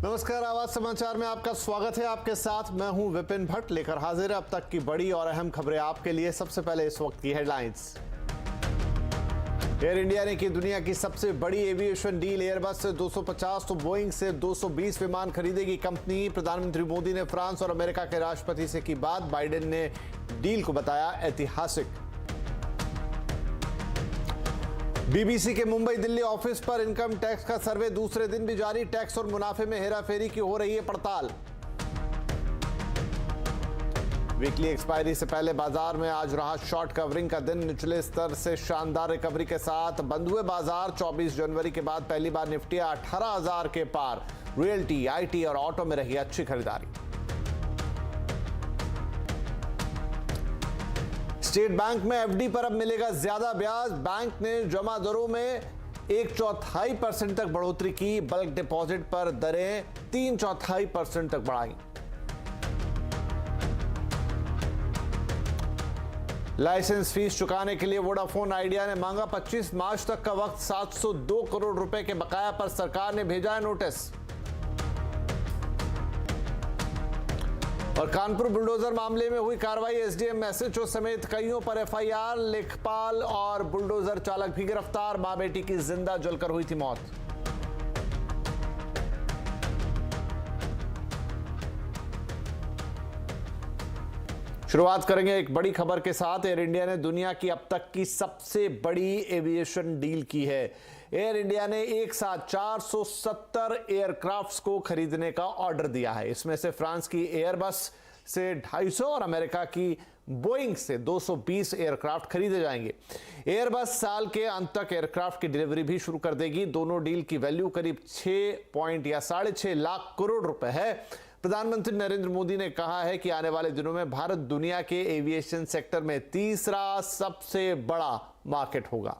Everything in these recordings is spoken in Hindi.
नमस्कार, आवाज समाचार में आपका स्वागत है। आपके साथ मैं हूं विपिन भट्ट, लेकर हाजिर अब तक की बड़ी और अहम खबरें आपके लिए। सबसे पहले इस वक्त की हेडलाइंस। एयर इंडिया ने की दुनिया की सबसे बड़ी एविएशन डील। एयरबस से 250 तो बोइंग से 220 विमान खरीदेगी कंपनी। प्रधानमंत्री मोदी ने फ्रांस और अमेरिका के राष्ट्रपति से की बात। बाइडेन ने डील को बताया ऐतिहासिक। बीबीसी के मुंबई दिल्ली ऑफिस पर इनकम टैक्स का सर्वे दूसरे दिन भी जारी। टैक्स और मुनाफे में हेराफेरी की हो रही है पड़ताल। वीकली एक्सपायरी से पहले बाजार में आज रहा शॉर्ट कवरिंग का दिन। निचले स्तर से शानदार रिकवरी के साथ बंद हुए बाजार। 24 जनवरी के बाद पहली बार निफ्टी 18,000 के पार। रियल्टी, आईटी और ऑटो में रही अच्छी खरीदारी। स्टेट बैंक में एफडी पर अब मिलेगा ज्यादा ब्याज। बैंक ने जमा दरों में 1/4% तक बढ़ोतरी की। बल्क डिपॉजिट पर दरें 3/4% तक बढ़ाई। लाइसेंस फीस चुकाने के लिए वोडाफोन आइडिया ने मांगा 25 मार्च तक का वक्त। 702 करोड़ रुपए के बकाया पर सरकार ने भेजा है नोटिस। और कानपुर बुलडोजर मामले में हुई कार्रवाई। एसडीएम, एसएचओ समेत कईयों पर एफआईआर। लेखपाल और बुलडोजर चालक भी गिरफ्तार। मां बेटी की जिंदा जलकर हुई थी मौत। शुरुआत करेंगे एक बड़ी खबर के साथ। एयर इंडिया ने दुनिया की अब तक की सबसे बड़ी एविएशन डील की है। एयर इंडिया ने एक साथ 470 एयरक्राफ्ट्स को खरीदने का ऑर्डर दिया है। इसमें से फ्रांस की एयरबस से 250 और अमेरिका की बोइंग से 220 एयरक्राफ्ट खरीदे जाएंगे। एयरबस साल के अंत तक एयरक्राफ्ट की डिलीवरी भी शुरू कर देगी। दोनों डील की वैल्यू करीब 6.6 लाख करोड़ रुपए है। प्रधानमंत्री नरेंद्र मोदी ने कहा है कि आने वाले दिनों में भारत दुनिया के एविएशन सेक्टर में तीसरा सबसे बड़ा मार्केट होगा।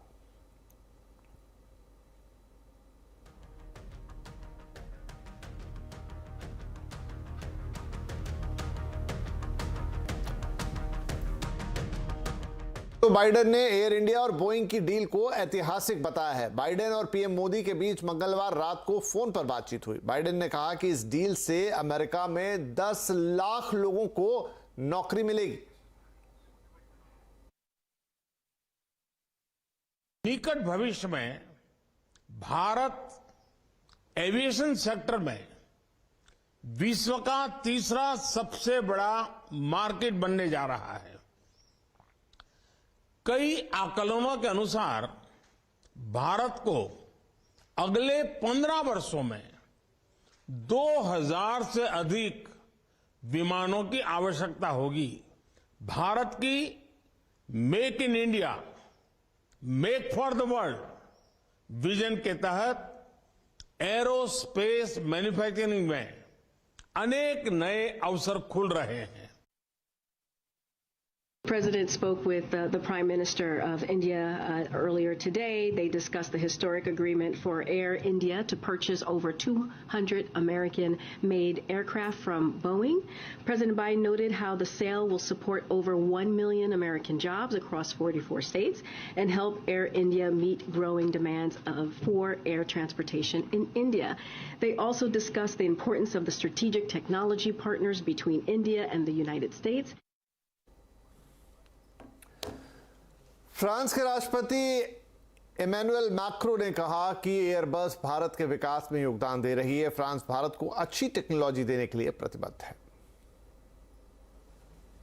तो बाइडेन ने एयर इंडिया और बोइंग की डील को ऐतिहासिक बताया है। बाइडेन और पीएम मोदी के बीच मंगलवार रात को फोन पर बातचीत हुई। बाइडेन ने कहा कि इस डील से अमेरिका में 10 लाख लोगों को नौकरी मिलेगी। निकट भविष्य में भारत एविएशन सेक्टर में विश्व का तीसरा सबसे बड़ा मार्केट बनने जा रहा है। कई आकलनों के अनुसार भारत को अगले 15 वर्षों में 2000 से अधिक विमानों की आवश्यकता होगी। भारत की make in India, make for the world vision के तहत एरोस्पेस मैन्युफैक्चरिंग में अनेक नए अवसर खुल रहे हैं। The President spoke with the Prime Minister of India earlier today. They discussed the historic agreement for Air India to purchase over 200 American-made aircraft from Boeing. President Biden noted how the sale will support over 1 million American jobs across 44 states and help Air India meet growing demands for air transportation in India. They also discussed the importance of the strategic technology partners between India and the United States. France के राष्ट्रपति इमैनुअल मैक्रों ने कहा कि एयरबस भारत के विकास में योगदान दे रही है। फ्रांस भारत को अच्छी टेक्नोलॉजी देने के लिए प्रतिबद्ध है।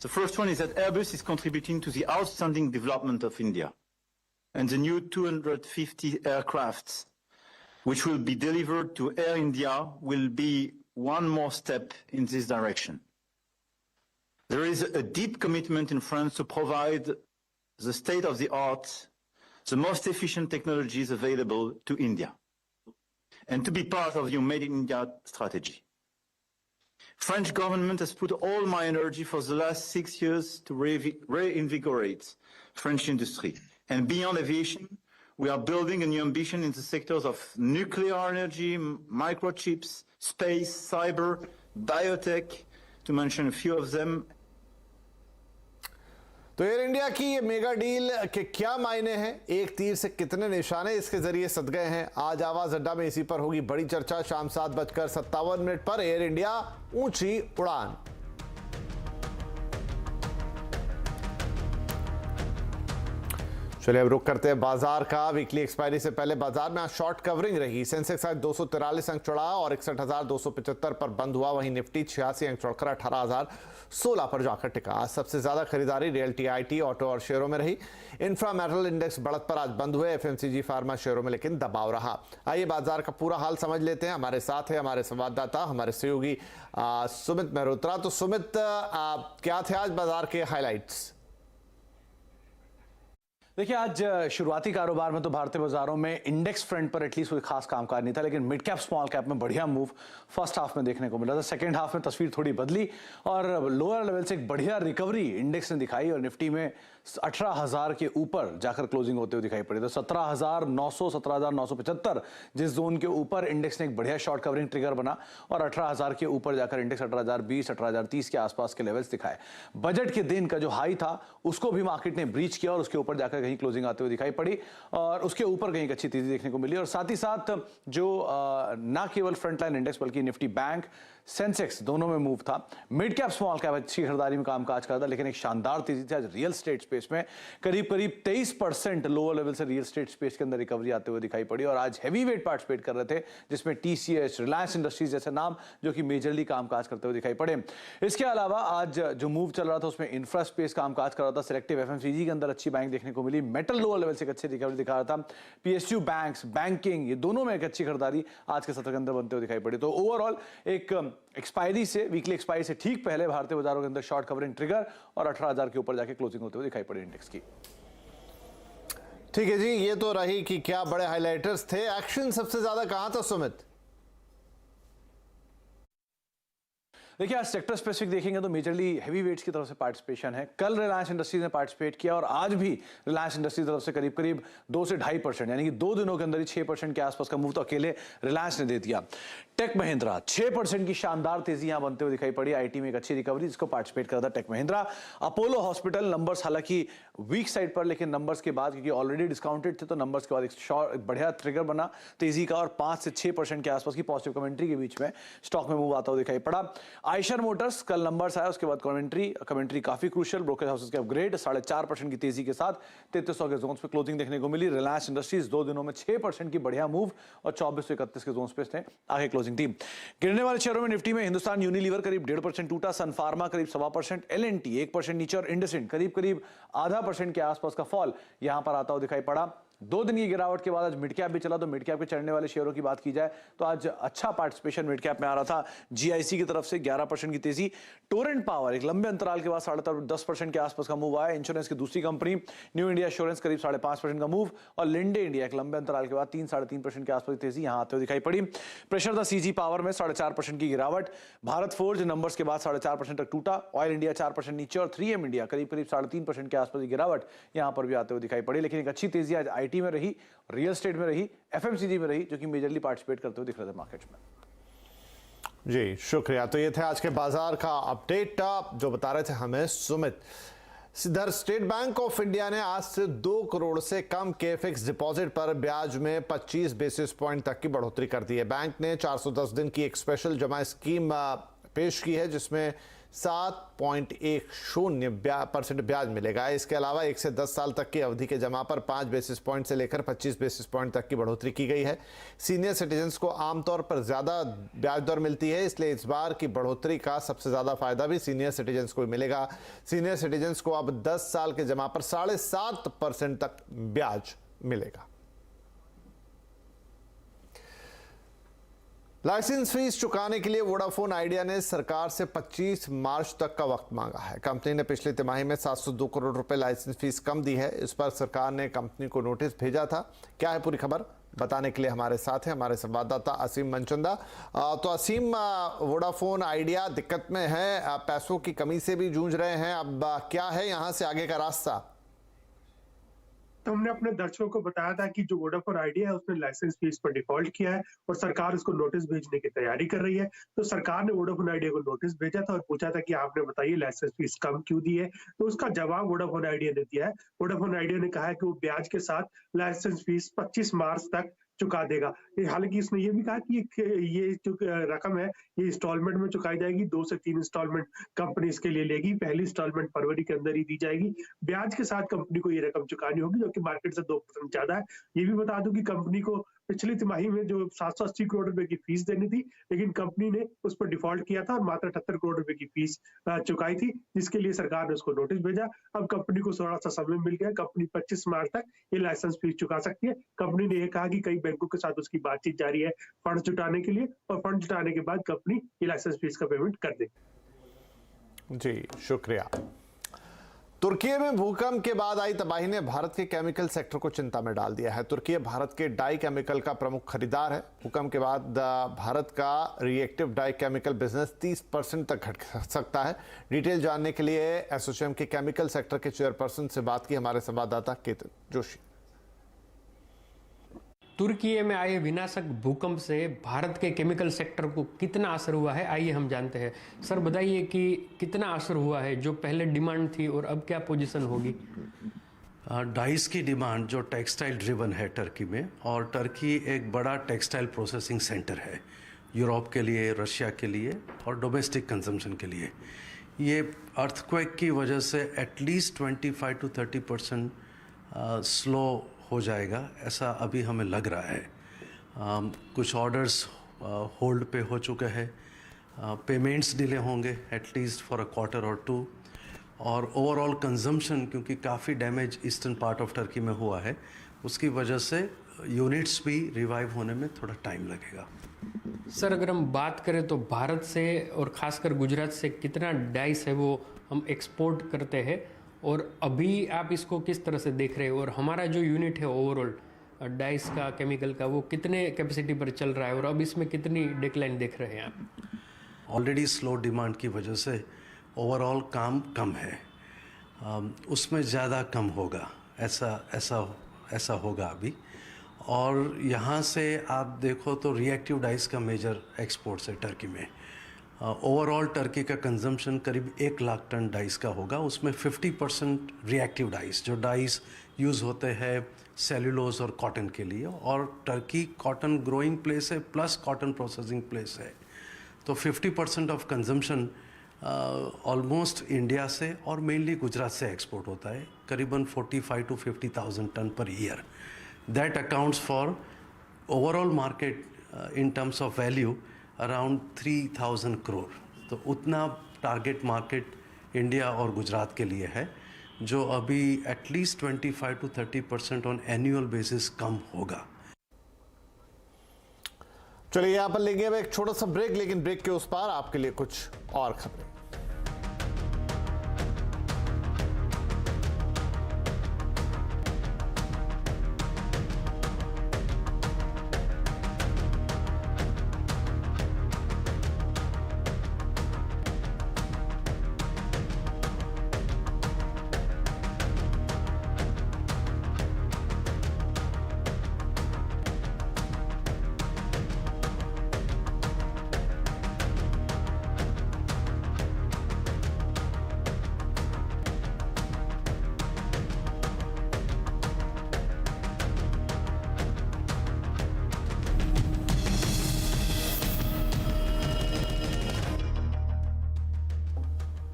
The first one is that Airbus is contributing to the outstanding development of India, and the new 250 aircrafts which will be delivered to Air India will be one more step in this direction. There is a deep commitment in France to provide the state-of-the-art, the most efficient technologies available to India, and to be part of the Made in India strategy. French government has put all my energy for the last 6 years to reinvigorate French industry. And beyond aviation, we are building a new ambition in the sectors of nuclear energy, microchips, space, cyber, biotech, to mention a few of them. तो एयर इंडिया की ये मेगा डील के क्या मायने हैं, एक तीर से कितने निशाने इसके जरिए सध गए हैं, आज आवाज अड्डा में इसी पर होगी बड़ी चर्चा। शाम 7:57 पर एयर इंडिया ऊंची उड़ान। चलिए अब रुक करते हैं बाजार का। वीकली एक्सपायरी से पहले बाजार में आज शॉर्ट कवरिंग रही। सेंसेक्स आज 243 अंक चढ़ा और 61,275 पर बंद हुआ। वहीं निफ्टी 86 अंक चढ़कर 18,016 पर जाकर टिका। आज सबसे ज्यादा खरीदारी रियल्टी, आईटी, ऑटो और शेयरों में रही। इंफ्रा मेटल इंडेक्स बढ़त पर आज बंद हुए। एफएमसीजी, फार्मा शेयरों में लेकिन दबाव रहा। आइए बाजार का पूरा हाल समझ लेते हैं। हमारे साथ है हमारे संवाददाता, हमारे सहयोगी सुमित मेहरोत्रा। तो सुमित, क्या थे आज बाजार के हाईलाइट्स? देखिए, आज शुरुआती कारोबार में तो भारतीय बाजारों में इंडेक्स फ्रंट पर एटलीस्ट कोई खास कामकाज नहीं था, लेकिन मिड कैप स्मॉल कैप में बढ़िया मूव फर्स्ट हाफ में देखने को मिला था। सेकंड हाफ में तस्वीर थोड़ी बदली और लोअर लेवल से एक बढ़िया रिकवरी इंडेक्स ने दिखाई और निफ्टी में 18,000 के ऊपर जाकर क्लोजिंग होते हुए दिखाई पड़ी। तो 17,900, 17,975 जिस जोन के ऊपर इंडेक्स ने एक बढ़िया शॉर्ट कवरिंग ट्रिगर बना और 18,000 के ऊपर जाकर इंडेक्स 18,020, 18,030 के आसपास के लेवल्स दिखाए। बजट के दिन का जो हाई था उसको भी मार्केट ने ब्रीच किया और उसके ऊपर जाकर कहीं क्लोजिंग आते हुए दिखाई पड़ी और उसके ऊपर कहीं एक अच्छी तेजी देखने को मिली। और साथ ही साथ जो ना केवल फ्रंटलाइन इंडेक्स बल्कि निफ्टी, बैंक, सेंसेक्स दोनों में मूव था। मिड कैप स्मॉल कैप अच्छी खरीदारी में कामकाज कर रहा था, लेकिन एक शानदार तेजी थी आज रियल एस्टेट स्पेस में। करीब 23% लोअर लेवल से रियल एस्टेट स्पेस के अंदर रिकवरी आते हुए दिखाई पड़ी और आज हैवी वेट पार्टिसिपेट कर रहे थे, जिसमें टीसीएस, रिलायंस इंडस्ट्रीज जैसे नाम जो कि मेजरली कामकाज करते हुए दिखाई पड़े। इसके अलावा आज जो मूव चल रहा था उसमें इंफ्रा स्पेस कामकाज कर रहा था। सिलेक्टिव एफएमसीजी के अंदर अच्छी बाइंग देखने को मिली। मेटल लोअर लेवल से एक अच्छी रिकवरी दिखा रहा था। पीएसयू, बैंक्स, बैंकिंग, ये दोनों में एक अच्छी खरीदारी आज के सत्र के अंदर बनते हुए दिखाई पड़ी। तो ओवरऑल एक एक्सपायरी से, वीकली एक्सपायरी से ठीक पहले भारतीय बाजारों के अंदर शॉर्ट कवरिंग ट्रिगर और 18,000 के ऊपर जाके क्लोजिंग होते हुए दिखाई पड़ी इंडेक्स की। ठीक है जी, ये तो रही कि क्या बड़े हाइलाइटर्स थे। एक्शन सबसे ज्यादा कहां था सुमित? देखिए, आज सेक्टर स्पेसिफिक देखेंगे तो मेजरली हैवी वेट्स की तरफ से पार्टिसिपेशन है। कल रिलायंस इंडस्ट्रीज ने पार्टिसिपेट किया और आज भी रिलायंस इंडस्ट्रीज की तरफ से करीब करीब 2 से 2.5%, यानी कि 2 दिनों के अंदर ही 6% के आसपास का मूव तो अकेले रिलायंस ने दे दिया। टेक महिंद्रा 6% की शानदार तेजी यहां बनते हुए दिखाई पड़ी। आईटी में एक अच्छी रिकवरी जिसको पार्टिसिपेट कर रहा था Tech Mahindra. Apollo hospital numbers हालांकि वीक साइड पर, लेकिन नंबर्स के बाद क्योंकि ऑलरेडी डिस्काउंटेड थे तो नंबर्स के बाद एक बढ़िया ट्रिगर बना तेजी का और 5 से 6% के आसपास की पॉजिटिव कमेंट्री के बीच में स्टॉक में मूव आता हुआ दिखाई पड़ा। आयशर मोटर्स कल नंबर्स आया, उसके बाद कमेंट्री काफी क्रूशियल, ब्रोकरेज हाउसेस के अपग्रेड 4.5% की तेजी के साथ 3300 के जोन पे क्लोजिंग देखने को मिली। रिलायंस इंडस्ट्रीज 2 दिनों में 6% की बढ़िया मूव और 2431 के जोन पे इसने आगे क्लोजिंग दी। गिरने वाले शेयरों में निफ्टी में हिंदुस्तान यूनिलीवर करीब 1.5% टूटा, सन फार्मा करीब 1.25%, एलएनटी 1% नीचे और इंडसइंड करीब 0.5% के आसपास का फॉल यहां पर आता हुआ दिखाई पड़ा। 2 दिन की गिरावट के बाद आज मिड कैप भी चला। तो मिड कैप के चढ़ने वाले शेयरों की बात की जाए तो आज अच्छा पार्टिसिपेशन मिड कैप में आ रहा था। जीआईसी की तरफ से 11% की तेजी। टोरेंट पावर एक लंबे अंतराल के बाद 10.5% के आसपास का मूव आया। इंश्योरेंस की दूसरी कंपनी न्यू इंडिया एश्योरेंस करीब 5.5% का मूव और लिंडे इंडिया एक लंबे अंतराल के बाद 3-3.5% के आसपास की तेजी यहां आते हुए दिखाई पड़ी। प्रेशर था सीजी पावर में 4.5% की गिरावट। भारत फोर्ज नंबर्स के बाद 4.5% तक टूटा। ऑयल इंडिया 4% नीचे और 3M इंडिया करीब 3.5% के आसपास की गिरावट यहां पर भी आते हुए दिखाई पड़ी। लेकिन एक अच्छी तेजी आज आईटी में रही, रियल एस्टेट में रही, एफएमसीजी में रही, जो कि मेजरली पार्टिसिपेट करते हुए दिख रहे थे मार्केट्स में। जी शुक्रिया। तो ये थे आज के बाजार का अपडेट जो बता रहे थे हमें सुमित। इधर स्टेट बैंक ऑफ इंडिया ने आज से 2 करोड़ से कम के फिक्स डिपॉजिट पर ब्याज में 25 बेसिस पॉइंट तक की बढ़ोतरी कर दी है। बैंक ने 410 दिन की एक स्पेशल जमा स्कीम पेश की है जिसमें 7.10% ब्याज मिलेगा। इसके अलावा 1 से 10 साल तक की अवधि के जमा पर 5 बेसिस पॉइंट से लेकर 25 बेसिस पॉइंट तक की बढ़ोतरी की गई है। सीनियर सिटीजन्स को आमतौर पर ज्यादा ब्याज दर मिलती है, इसलिए इस बार की बढ़ोतरी का सबसे ज्यादा फायदा भी सीनियर सिटीजन्स को मिलेगा। सीनियर सिटीजन्स को अब 10 साल के जमा पर 7.5% तक ब्याज मिलेगा। लाइसेंस फीस चुकाने के लिए वोडाफोन आइडिया ने सरकार से 25 मार्च तक का वक्त मांगा है। कंपनी ने पिछली तिमाही में 702 करोड़ रुपए लाइसेंस फीस कम दी है। इस पर सरकार ने कंपनी को नोटिस भेजा था। क्या है पूरी खबर, बताने के लिए हमारे साथ हैं हमारे संवाददाता असीम मनचंदा। तो असीम, वोडाफोन आइडिया दिक्कत में है, पैसों की कमी से भी जूझ रहे हैं, अब क्या है यहां से आगे का रास्ता? तो हमने अपने दर्शकों को बताया था कि जो वोडाफोन आइडिया है उसने लाइसेंस फीस पर डिफॉल्ट किया है और सरकार उसको नोटिस भेजने की तैयारी कर रही है। तो सरकार ने वोडाफोन आइडिया को नोटिस भेजा था और पूछा था कि आपने बताइए लाइसेंस फीस कम क्यों दी है। तो उसका जवाब वोडाफोन आइडिया ने दिया है। वोडाफोन आइडिया ने कहा है कि वो ब्याज के साथ लाइसेंस फीस 25 मार्च तक चुका देगा। हालांकि इसने ये भी कहा कि ये जो रकम है ये इंस्टॉलमेंट में चुकाई जाएगी। 2 से 3 इंस्टॉलमेंट कंपनी इसके लिए लेगी। पहली इंस्टॉलमेंट फरवरी के अंदर ही दी जाएगी। ब्याज के साथ कंपनी को ये रकम चुकानी होगी जो कि मार्केट से 2% ज्यादा है। ये भी बता दूं कि कंपनी को पिछली तिमाही में जो 780 करोड़ रुपए की फीस देनी थी, लेकिन कंपनी ने उस पर डिफॉल्ट किया था और मात्र 78 करोड़ रुपए की फीस चुकाई थी, जिसके लिए सरकार ने उसको नोटिस भेजा। अब कंपनी को थोड़ा सा समय मिल गया। कंपनी 25 मार्च तक ये लाइसेंस फीस चुका सकती है। कंपनी ने यह कहा कि कई बैंकों के साथ उसकी बातचीत जारी है फंड जुटाने के लिए, और फंड जुटाने के बाद कंपनी ये लाइसेंस फीस का पेमेंट कर देगी। जी शुक्रिया। तुर्की में भूकंप के बाद आई तबाही ने भारत के केमिकल सेक्टर को चिंता में डाल दिया है। तुर्की भारत के डाई केमिकल का प्रमुख खरीदार है। भूकंप के बाद भारत का रिएक्टिव डाई केमिकल बिजनेस 30% तक घट सकता है। डिटेल जानने के लिए एसोचैम के केमिकल सेक्टर के चेयरपर्सन से बात की हमारे संवाददाता केतन जोशी। तुर्की में आए विनाशक भूकंप से भारत के केमिकल सेक्टर को कितना असर हुआ है, आइए हम जानते हैं। सर बताइए कि कितना असर हुआ है, जो पहले डिमांड थी और अब क्या पोजीशन होगी? डाइस की डिमांड जो टेक्सटाइल ड्रिवन है टर्की में, और टर्की एक बड़ा टेक्सटाइल प्रोसेसिंग सेंटर है यूरोप के लिए, रशिया के लिए और डोमेस्टिक कंजम्पशन के लिए। ये अर्थक्वेक की वजह से एटलीस्ट 25 to 30% स्लो हो जाएगा, ऐसा अभी हमें लग रहा है। कुछ ऑर्डर्स होल्ड पे हो चुके हैं, पेमेंट्स डिले होंगे एटलीस्ट फॉर अ क्वार्टर और 2, और ओवरऑल कंजम्पशन क्योंकि काफ़ी damage eastern part of Turkey में हुआ है, उसकी वजह से यूनिट्स भी रिवाइव होने में थोड़ा टाइम लगेगा। सर अगर हम बात करें तो भारत से और ख़ासकर गुजरात से कितना डाइस है वो हम एक्सपोर्ट करते हैं, और अभी आप इसको किस तरह से देख रहे हो, और हमारा जो यूनिट है ओवरऑल डाइस का केमिकल का वो कितने कैपेसिटी पर चल रहा है, और अब इसमें कितनी डिक्लाइन देख रहे हैं आप? ऑलरेडी स्लो डिमांड की वजह से ओवरऑल काम कम है, उसमें ज़्यादा कम होगा, ऐसा होगा अभी। और यहाँ से आप देखो तो रिएक्टिव डाइस का मेजर एक्सपोर्ट्स है टर्की में। ओवरऑल टर्की का कंजम्पशन करीब 1 लाख टन डाइस का होगा, उसमें 50% रिएक्टिव डाइस, जो डाइस यूज़ होते हैं सेल्यूलोज और कॉटन के लिए, और टर्की कॉटन ग्रोइंग प्लेस है प्लस कॉटन प्रोसेसिंग प्लेस है, तो 50% ऑफ कंजम्पशन ऑलमोस्ट इंडिया से और मेनली गुजरात से एक्सपोर्ट होता है, करीबन 45 to 50,000 ton per year. That accounts for overall market in terms of value around 3,000 crore. तो उतना टारगेट मार्केट इंडिया और गुजरात के लिए है, जो अभी at least 25 to 30% on annual basis कम होगा। चलिए यहां पर लेंगे अब एक छोटा सा ब्रेक, लेकिन ब्रेक के उस पार आपके लिए कुछ और खबरें।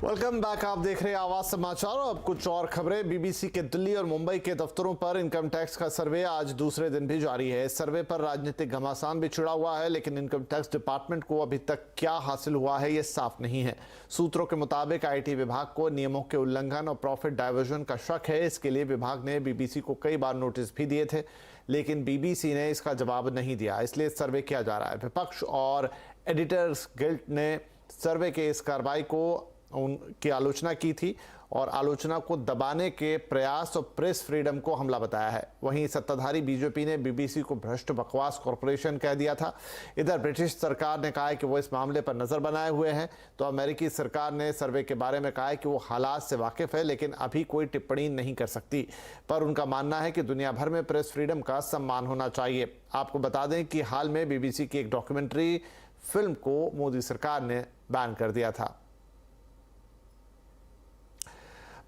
Welcome back. आप देख रहे हैं आवाज समाचार, और अब कुछ और खबरें। बीबीसी के दिल्ली और मुंबई के दफ्तरों पर इनकम टैक्स का सर्वे आज दूसरे दिन भी जारी है। इस सर्वे पर राजनीतिक घमासान भी छिड़ा हुआ है, लेकिन इनकम टैक्स डिपार्टमेंट को अभी तक क्या हासिल हुआ है ये साफ नहीं है। सूत्रों के मुताबिक आईटी विभाग को नियमों के उल्लंघन और प्रॉफिट डाइवर्जन का शक है। इसके लिए विभाग ने बीबीसी को कई बार नोटिस भी दिए थे, लेकिन बीबीसी ने इसका जवाब नहीं दिया, इसलिए सर्वे किया जा रहा है। विपक्ष और एडिटर्स गिल्ड ने सर्वे के इस कार्रवाई को उनकी आलोचना की थी और आलोचना को दबाने के प्रयास और प्रेस फ्रीडम को हमला बताया है। वहीं सत्ताधारी बीजेपी ने बीबीसी को भ्रष्ट बकवास कॉरपोरेशन कह दिया था। इधर ब्रिटिश सरकार ने कहा है कि वो इस मामले पर नजर बनाए हुए हैं, तो अमेरिकी सरकार ने सर्वे के बारे में कहा है कि वो हालात से वाकिफ है लेकिन अभी कोई टिप्पणी नहीं कर सकती। पर उनका मानना है कि दुनिया भर में प्रेस फ्रीडम का सम्मान होना चाहिए। आपको बता दें कि हाल में बीबीसी की एक डॉक्यूमेंट्री फिल्म को मोदी सरकार ने बैन कर दिया था।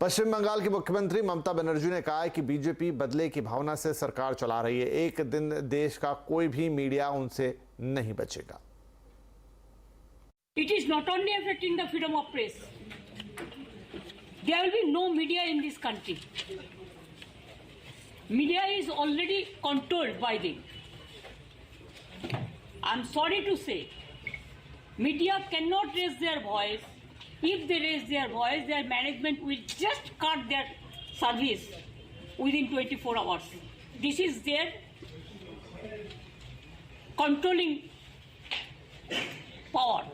पश्चिम बंगाल की मुख्यमंत्री ममता बनर्जी ने कहा है कि बीजेपी बदले की भावना से सरकार चला रही है। एक दिन देश का कोई भी मीडिया उनसे नहीं बचेगा। It is not only affecting the freedom of press. There will be no media in this country. Media is already controlled by them. I'm sorry to say, media cannot raise their voice. If they raise their voice, their management will just cut their service within 24 hours. This is their controlling power.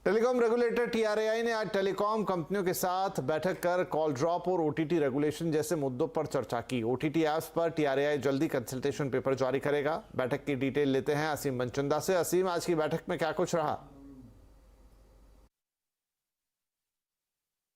Telecom regulator TRAI ने आज टेलीकॉम कंपनियों के साथ बैठक कर कॉल ड्रॉप और ओटीटी रेगुलेशन जैसे मुद्दों पर चर्चा की। ओटीटी ऐप्स पर टीआरएआई जल्दी कंसल्टेशन पेपर जारी करेगा। बैठक की डिटेल लेते हैं असीम मनचंदा से। असीम, आज की बैठक में क्या कुछ रहा?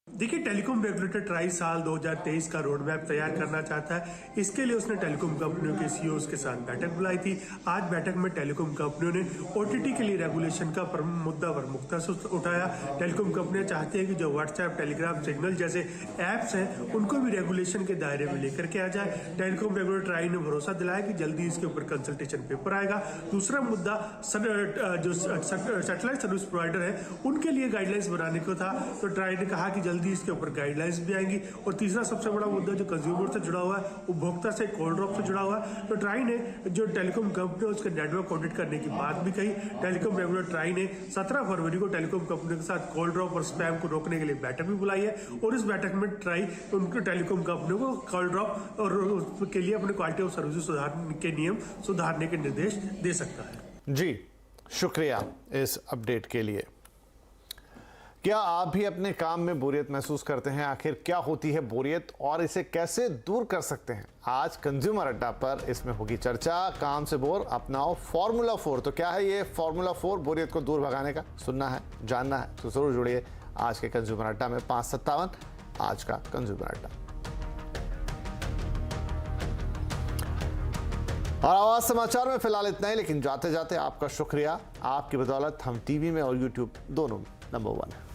देखिए, टेलीकॉम रेगुलेटर ट्राई साल 2023 का रोड मैप तैयार करना चाहता है। इसके लिए उसने टेलीकॉम कंपनियों के सीईओज के साथ बैठक बुलाई थी। आज बैठक में टेलीकॉम कंपनियों ने ओटीटी के लिए रेगुलेशन का मुद्दा प्रमुखता से उठाया। टेलीकॉम कंपनियां चाहती है कि जो व्हाट्सएप, टेलीग्राम, सिग्नल जैसे ऐप्स हैं उनको भी रेगुलेशन के दायरे में लेकर के आ जाए। टेलीकॉम रेगुलेटर ट्राई ने भरोसा दिलाया कि जल्दी इसके ऊपर कंसल्टेशन पेपर आएगा। दूसरा मुद्दा जो सैटेलाइट सर्विस प्रोवाइडर है उनके लिए गाइडलाइंस बनाने को था, तो ट्राई ने कहा कि जल्दी इसके ऊपर गाइडलाइंस भी आएंगी। और तीसरा सबसे बड़ा मुद्दा जो कंज्यूमर से जुड़ा हुआ है, उपभोक्ता से, कॉल ड्रॉप से जुड़ा हुआ है, तो ट्राई ने जो टेलीकॉम कंपनी उसके नेटवर्क ऑडिट करने की बात भी कही। टेलीकॉम रेगुलेटर ट्राई ने 17 फरवरी को टेलीकॉम कंपनियों के साथ कॉल ड्रॉप और स्पैम को रोकने के लिए बैठक भी बुलाई है। और इस बैठक में ट्राई उनके टेलीकॉम कंपनियों को कॉल ड्रॉप और के लिए अपने क्वालिटी ऑफ सर्विस सुधारने के नियम सुधारने के निर्देश दे सकता है। जी, शुक्रिया इस अपडेट के लिए। क्या आप भी अपने काम में बोरियत महसूस करते हैं? आखिर क्या होती है बोरियत और इसे कैसे दूर कर सकते हैं? आज कंज्यूमर अड्डा पर इसमें होगी चर्चा। काम से बोर, अपनाओ फॉर्मूला 4। तो क्या है ये फॉर्मूला 4? बोरियत को दूर भगाने का सुनना है, जानना है तो जरूर जुड़िए आज के कंज्यूमर अड्डा में। 5:57 आज का कंज्यूमर अड्डा। और आवाज समाचार में फिलहाल इतना ही, लेकिन जाते जाते आपका शुक्रिया। आपकी बदौलत हम टीवी में और यूट्यूब दोनों नंबर 1 है।